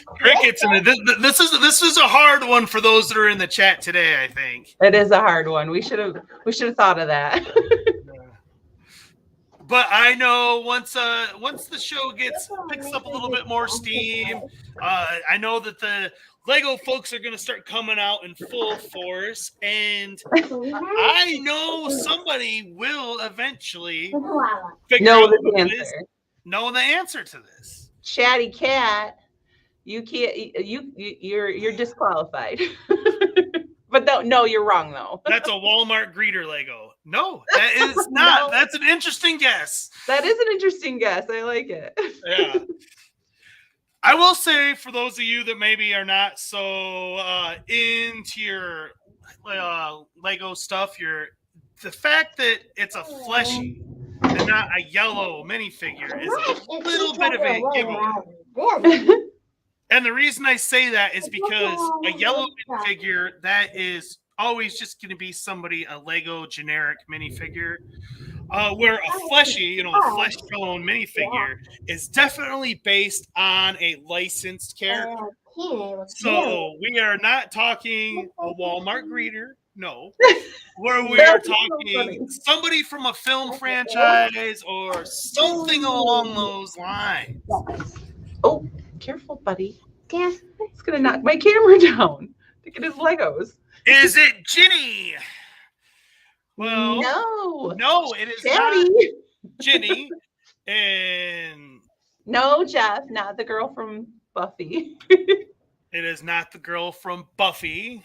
Crickets, and this is a hard one for those that are in the chat today. I think It is a hard one. We should have thought of that. But I know once the show picks up a little bit more steam, I know that the Lego folks are going to start coming out in full force, and I know somebody will eventually figure Know out the who it answer. is, know the answer to this. Chatty Cat, you can't. You're disqualified. But no, you're wrong though. That's a Walmart greeter Lego. No, that is not. No. That's an interesting guess. That is an interesting guess. I like it. Yeah. I will say, for those of you that maybe are not so into your Lego stuff, the fact that it's a fleshy and not a yellow minifigure is a little bit of a giveaway. And the reason I say that is because a yellow minifigure, that is always just going to be a Lego generic minifigure. Where a fleshy, a flesh tone minifigure is definitely based on a licensed character. So we are not talking a Walmart greeter, no. Where we are talking somebody from a film franchise or something along those lines. Oh, careful, buddy. It's gonna knock my camera down. Look at his Legos. Is it Ginny? Well, no, it is Daddy. not Ginny. And No, Jeff, not the girl from Buffy. it is not the girl from Buffy.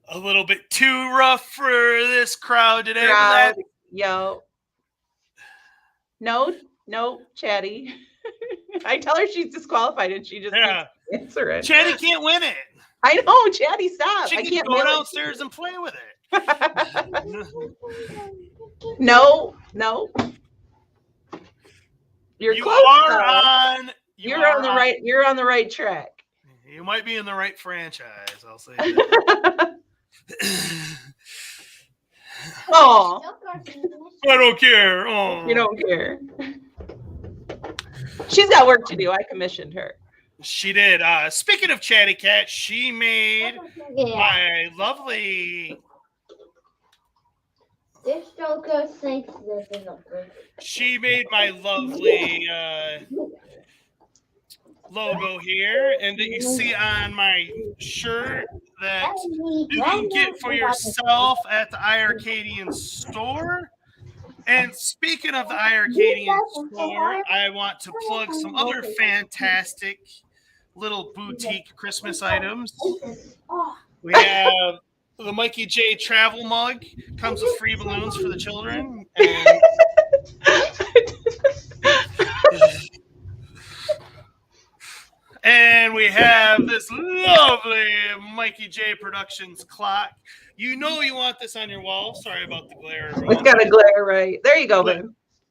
A little bit too rough for this crowd today. Yo. No, Chatty. I tell her she's disqualified and she just can't answer it. Chatty can't win it. I know, Chatty, stop. She I can can't go mail it. downstairs and play with it. No. You're close. You're on the right track. You might be in the right franchise, I'll say that. Oh, I don't care. Oh. you don't care. She's got work to do. I commissioned her. She did. Speaking of Chatty Cat, she made my lovely. This Joker thinks this is a bird. She made my lovely logo here, and that you see on my shirt that you can get for yourself at the iiRcadians store. And speaking of the iiRcadians store, I want to plug some other fantastic little boutique Christmas items. We have the Mikey J travel mug, comes with free balloons for the children. And we have this lovely MikeyJProductions clock. You know you want this on your wall. Sorry about the glare. It's got a glare, right? There you go, babe.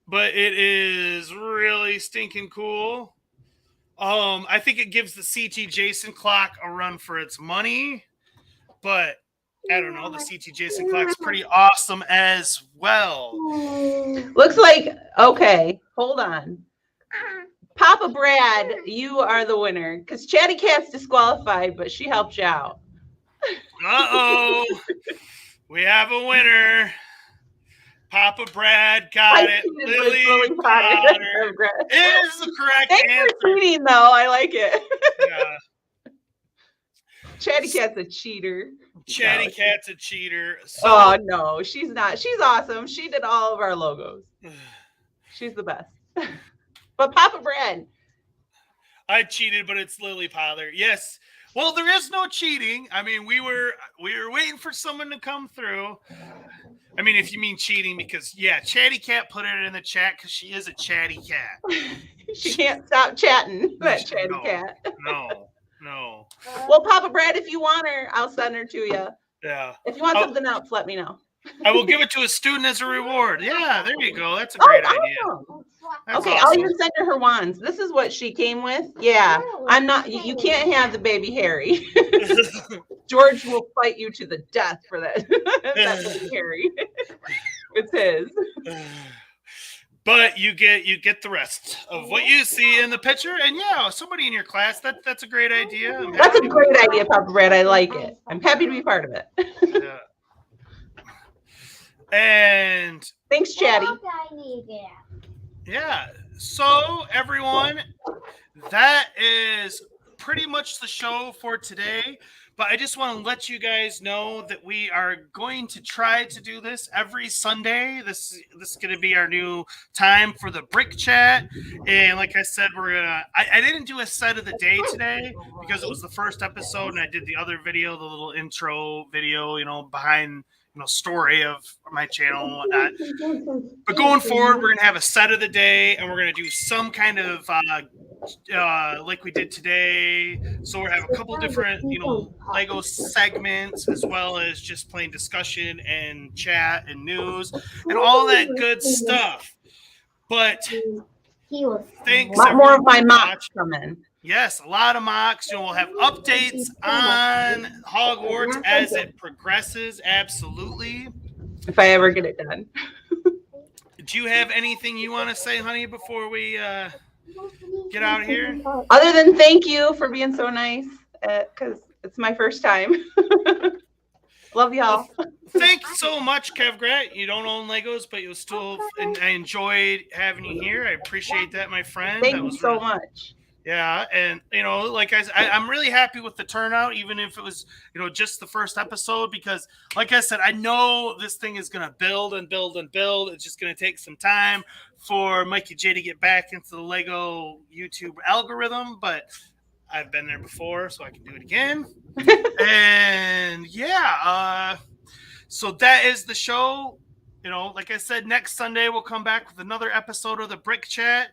But it is really stinking cool. I think it gives the CT Jason clock a run for its money. But I don't know. The CT Jason clock's pretty awesome as well. Looks like, okay, hold on. Papa Brad, you are the winner. Because Chatty Cat's disqualified, but she helped you out. Uh-oh. We have a winner. Papa Brad got it. Lily Potter is the correct Thanks answer. for cheating, though. I like it. Yeah. Chatty Cat's a cheater. Chatty Cat's a cheater. So, Oh, no, she's not. She's awesome. She did all of our logos. She's the best. But Papa Brad. I cheated, but it's Lily Potter. Yes. Well, there is no cheating. I mean, we were waiting for someone to come through. I mean, if you mean cheating, because Chatty Cat put it in the chat because she is a chatty cat. She can't stop chatting. That chatty cat. No. Well, Papa Brad, if you want her, I'll send her to you. Yeah. If you want something else, let me know. I will give it to a student as a reward. Yeah, there you go. That's a great idea. Awesome. That's Okay, awesome. I'll even send her wands. This is what she came with. Yeah, I'm not. You can't have the baby Harry. George will fight you to the death for that. That baby Harry. It's his. But you get the rest of what you see in the picture, and somebody in your class. That's a great idea. That's a great idea, Papa Brad. I like it. I'm happy to be part of it. Yeah. And thanks, Chatty. Yeah. So everyone, that is pretty much the show for today. But I just want to let you guys know that we are going to try to do this every Sunday. This is going to be our new time for the Brick Chat. And like I said, I didn't do a set of the day today because it was the first episode, and I did the other video, the little intro video, behind story of my channel and whatnot. But going forward, we're going to have a set of the day, and we're going to do some kind of like we did today. So we'll have a couple different, Lego segments, as well as just plain discussion and chat and news and all that good stuff. But thanks. A lot more of my mocks coming. Yes, a lot of mocks. We'll have updates on Hogwarts as it progresses. Absolutely. If I ever get it done. Do you have anything you want to say, honey, before we get out of here? Other than thank you for being so nice, because it's my first time. Love y'all. Thanks so much, Kevgrat. You don't own Legos, but you still, and I enjoyed having you here. I appreciate that, my friend. Thank you so much. Yeah, and like I'm really happy with the turnout, even if it was just the first episode, because like I said, I know this thing is gonna build and build and build. It's just gonna take some time for Mikey J to get back into the Lego YouTube algorithm, but I've been there before, so I can do it again. And so that is the show. Like I said, next Sunday we'll come back with another episode of the Brick Chat.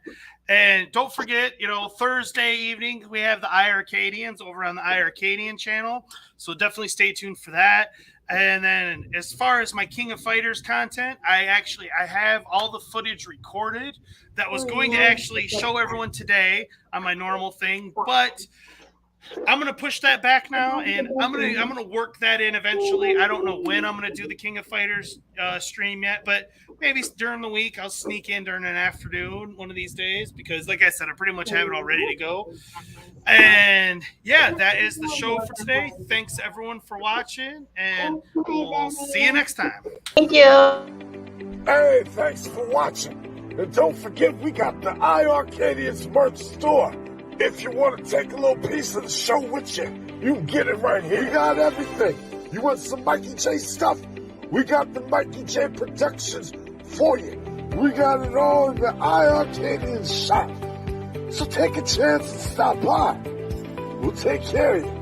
And don't forget, Thursday evening we have the iiRcadians over on the iiRcadian channel. So definitely stay tuned for that. And then as far as my King of Fighters content, I have all the footage recorded that was going to actually show everyone today on my normal thing, but I'm gonna push that back now, and I'm gonna work that in eventually. I don't know when I'm gonna do the King of Fighters stream yet, but maybe during the week I'll sneak in during an afternoon one of these days, because like I said, I pretty much have it all ready to go. And that is the show for today. Thanks everyone for watching, and we'll see you next time. Thank you. Hey, thanks for watching. And don't forget, we got the iiRcadians merch store. If you want to take a little piece of the show with you, you can get it right here. We got everything. You want some Mikey J stuff? We got the MikeyJProductions for you. We got it all in the iiRcadians shop. So take a chance and stop by. We'll take care of you.